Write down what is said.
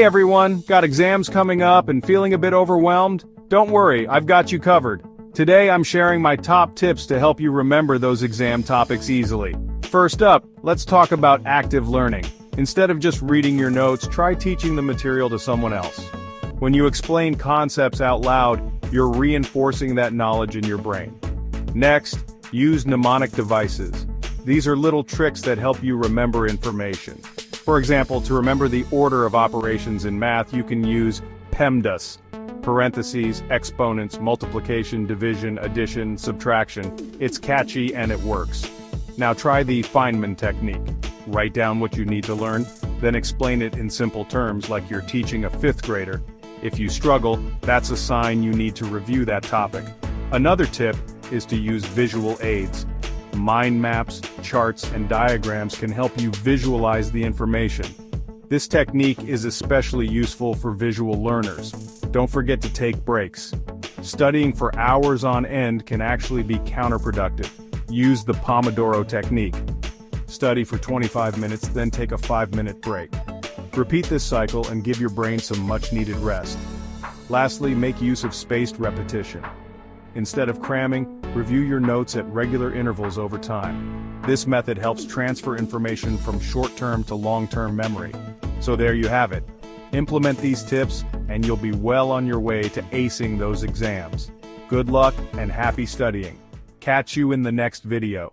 Hey everyone, got exams coming up and feeling a bit overwhelmed? Don't worry, I've got you covered. Today I'm sharing my top tips to help you remember those exam topics easily. First up, let's talk about active learning. Instead of just reading your notes, try teaching the material to someone else. When you explain concepts out loud, you're reinforcing that knowledge in your brain. Next, use mnemonic devices. These are little tricks that help you remember information. For example, to remember the order of operations in math, you can use PEMDAS, parentheses, exponents, multiplication, division, addition, subtraction. It's catchy and it works. Now try the Feynman technique. Write down what you need to learn, then explain it in simple terms like you're teaching a fifth grader. If you struggle, that's a sign you need to review that topic. Another tip is to use visual aids. Mind maps, charts, and diagrams can help you visualize the information. This technique is especially useful for visual learners. Don't forget to take breaks. Studying for hours on end can actually be counterproductive. Use the Pomodoro technique. Study for 25 minutes, then take a 5-minute break. Repeat this cycle and give your brain some much-needed rest. Lastly, make use of spaced repetition. Instead of cramming, review your notes at regular intervals over time. This method helps transfer information from short-term to long-term memory. So there you have it. Implement these tips, and you'll be well on your way to acing those exams. Good luck and happy studying. Catch you in the next video.